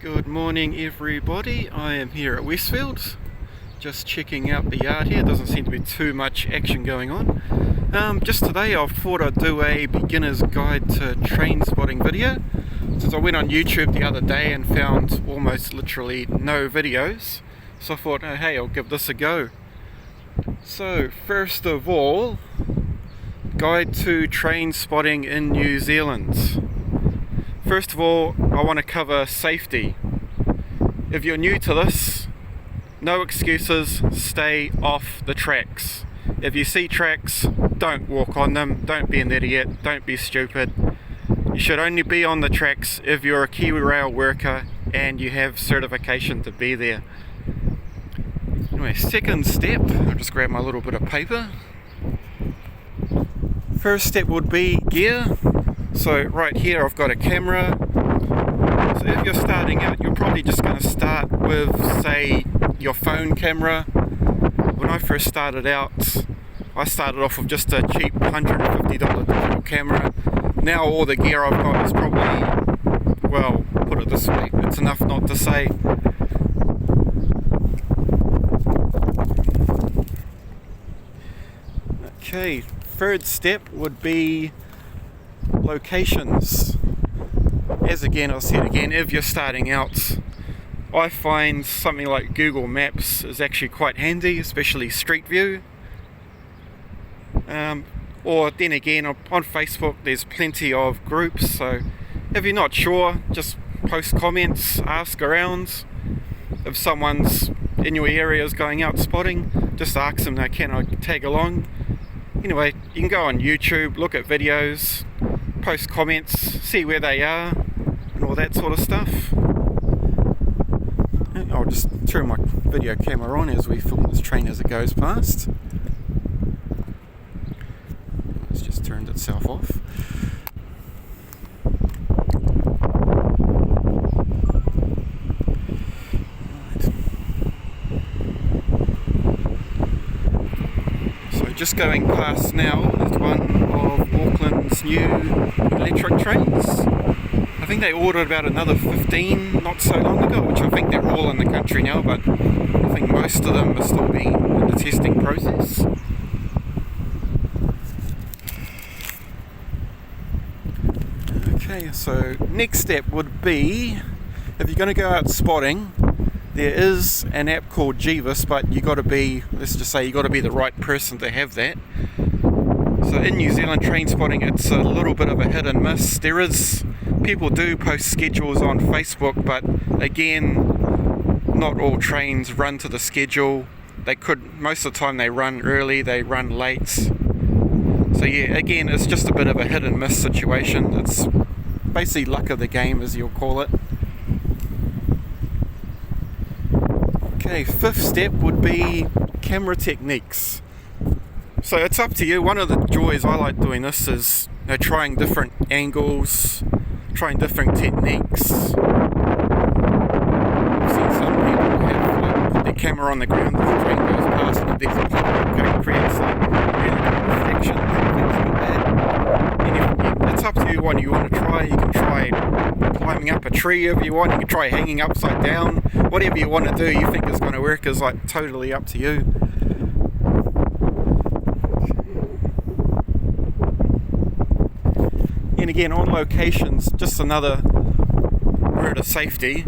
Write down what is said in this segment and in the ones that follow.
Good morning everybody, I am here at Westfield, just checking out the yard here. Doesn't seem to be too much action going on. Just today I thought I'd do a beginner's guide to train spotting video, since I went on YouTube the other day and found almost literally no videos, so I thought, oh, hey, I'll give this a go. So first of all, guide to train spotting in New Zealand. First of all, I want to cover safety. If you're new to this, no excuses, stay off the tracks. If you see tracks, don't walk on them, don't be an idiot, don't be stupid. You should only be on the tracks if you're a Kiwi Rail worker and you have certification to be there. Anyway, second step, I'll just grab my little bit of paper. First step would be gear. So right here I've got a camera. So if you're starting out, you're probably just going to start with, say, your phone camera. When I first started out, I started off with just a cheap $150 digital camera. Now all the gear I've got is probably, well, put it this way, it's enough not to say. Okay, third step would be locations. As again, I'll say it again, if you're starting out, I find something like Google Maps is actually quite handy, especially Street View. Or then again, on Facebook there's plenty of groups, so if you're not sure, just post comments, ask around. If someone's in your area is going out spotting, just ask them, can I tag along? Anyway, you can go on YouTube, look at videos, post comments, see where they are, and all that sort of stuff. I'll just turn my video camera on as we film this train as it goes past. It's just turned itself off. Just going past now is one of Auckland's new electric trains. I think they ordered about another 15 not so long ago, which I think they're all in the country now, but I think most of them are still being in the testing process. Okay, so next step would be, if you're going to go out spotting, there is an app called Jeeves, but you got to be, let's just say, you got to be the right person to have that. So in New Zealand, train spotting, it's a little bit of a hit and miss. People do post schedules on Facebook, but again, not all trains run to the schedule. Most of the time they run early, they run late. So yeah, again, it's just a bit of a hit and miss situation. It's basically luck of the game, as you'll call it. Okay, fifth step would be camera techniques. So it's up to you. One of the joys I like doing this is trying different angles, trying different techniques. I've seen some people have put their camera on the ground as the train goes past, and if there's a puddle, it creates really good reflections and things like that. And it's up to you what you want to try. You can try climbing up a tree if you want, you can try hanging upside down, whatever you want to do you think is going to work is like totally up to you. And again, on locations, just another word of safety.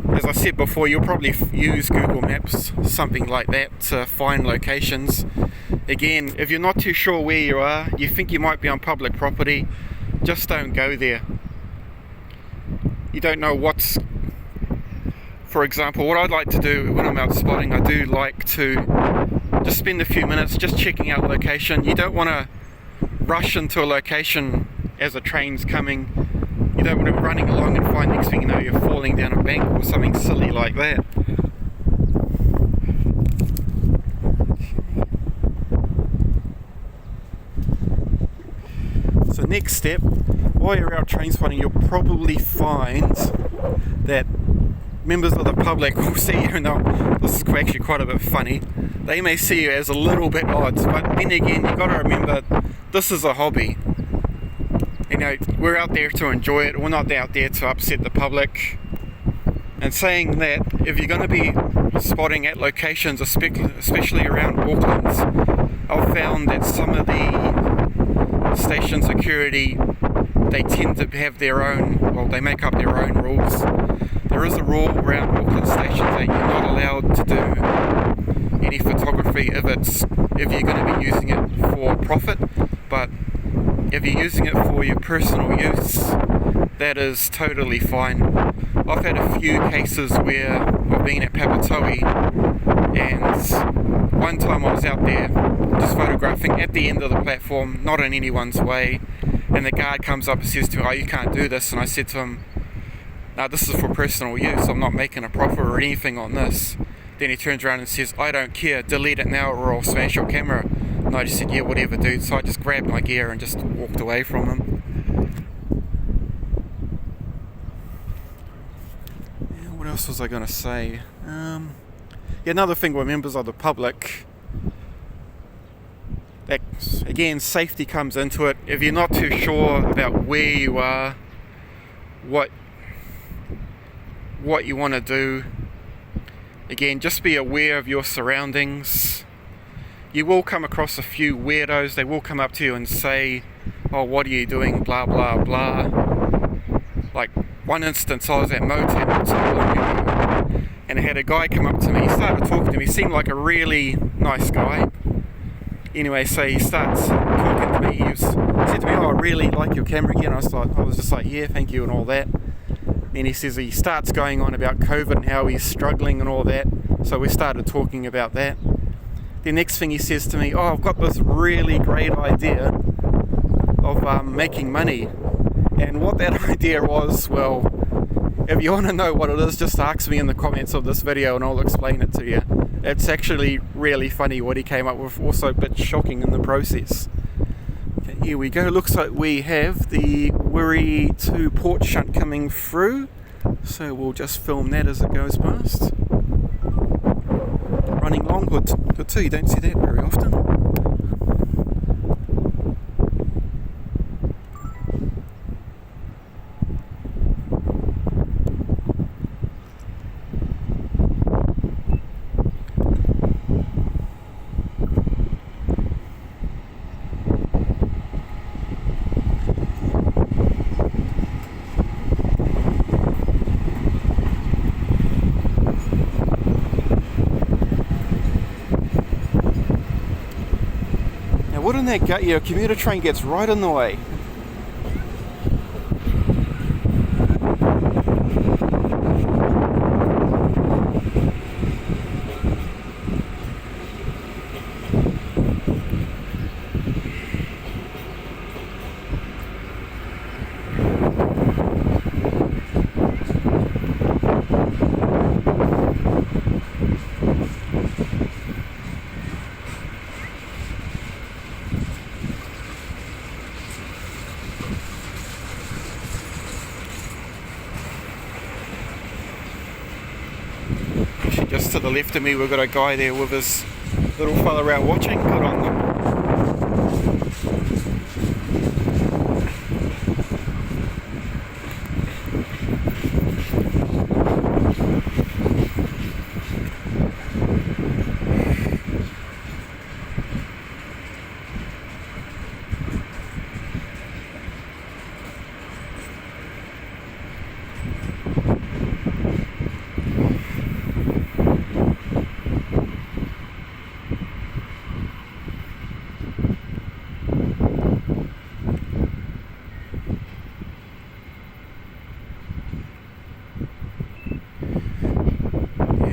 As I said before, you'll probably use Google Maps, something like that, to find locations. Again, if you're not too sure where you are, you think you might be on public property, just don't go there. You don't know what's... For example, what I'd like to do when I'm out spotting, I do like to just spend a few minutes just checking out location. You don't want to rush into a location as a train's coming. You don't want to be running along and find next thing you know you're falling down a bank or something silly like that. So next step, while you're out train spotting, you'll probably find that members of the public will see you. Now, this is actually quite a bit funny. They may see you as a little bit odd, but then again, you've got to remember, this is a hobby. You know, we're out there to enjoy it. We're not out there to upset the public. and saying that if you're going to be spotting at locations, especially around Auckland, I've found that some of the station security, they tend to have their own, well, they make up their own rules. There is a rule around Auckland stations that you're not allowed to do any photography if you're going to be using it for profit, but if you're using it for your personal use, that is totally fine. I've had a few cases where I've been at Papatoe, and one time I was out there just photographing at the end of the platform, not in anyone's way, and the guard comes up and says to me, "Oh, you can't do this," and I said to him, "No, this is for personal use, I'm not making a profit or anything on this." Then he turns around and says, "I don't care, delete it now or I'll smash your camera." And I just said, "Yeah, whatever, dude." So I just grabbed my gear and just walked away from him. Yeah, what else was I going to say? Another thing with members of the public, that, again, safety comes into it. If you're not too sure about where you are, what you want to do, again, just be aware of your surroundings. You will come across a few weirdos. They will come up to you and say, "Oh, what are you doing, blah blah blah." Like one instance, I was at Motel not so long ago, and I had a guy come up to me. He started talking to me. He seemed like a really nice guy. Anyway, so he starts talking to me. He said to me, "Oh, I really like your camera again." I was just like, "Yeah, thank you," and all that. And he says he starts going on about COVID and how he's struggling and all that. So we started talking about that. The next thing he says to me, "Oh, I've got this really great idea of making money." And what that idea was, well, if you want to know what it is, just ask me in the comments of this video and I'll explain it to you. It's actually really funny what he came up with, also a bit shocking in the process. Okay, here we go. Looks like we have the Wiri to port shunt coming through, so we'll just film that as it goes past. Running long hood too, you don't see that very often. Wouldn't that gut you? A commuter train gets right in the way. Just to the left of me, we've got a guy there with his little fella out watching. Good on them.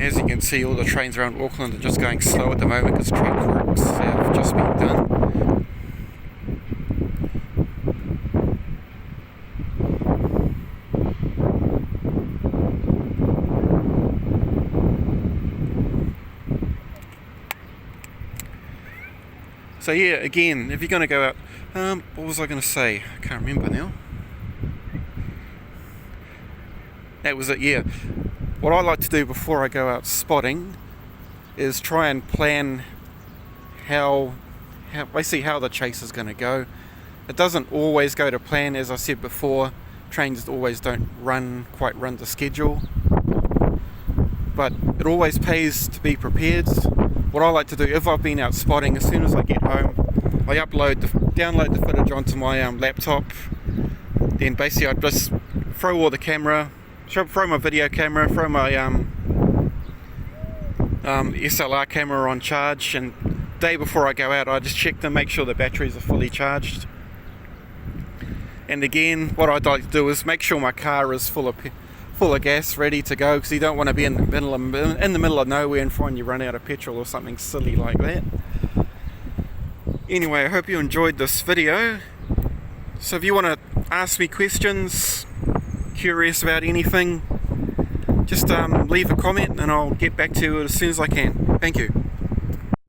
As you can see, all the trains around Auckland are just going slow at the moment because track works have just been done. So yeah, again, if you're going to go out, what was I going to say? I can't remember now. That was it, yeah. What I like to do before I go out spotting is try and plan how the chase is going to go. It doesn't always go to plan, as I said before. Trains always don't quite run to schedule. but it always pays to be prepared. What I like to do, if I've been out spotting, as soon as I get home, I download the footage onto my laptop. Then basically I just throw my video camera, throw my SLR camera on charge, and day before I go out I just check to make sure the batteries are fully charged. And again, what I'd like to do is make sure my car is full of gas, ready to go, because you don't want to be in the middle of nowhere and find you run out of petrol or something silly like that. Anyway, I hope you enjoyed this video. So if you want to ask me questions, curious about anything, just leave a comment and I'll get back to you as soon as I can. Thank you.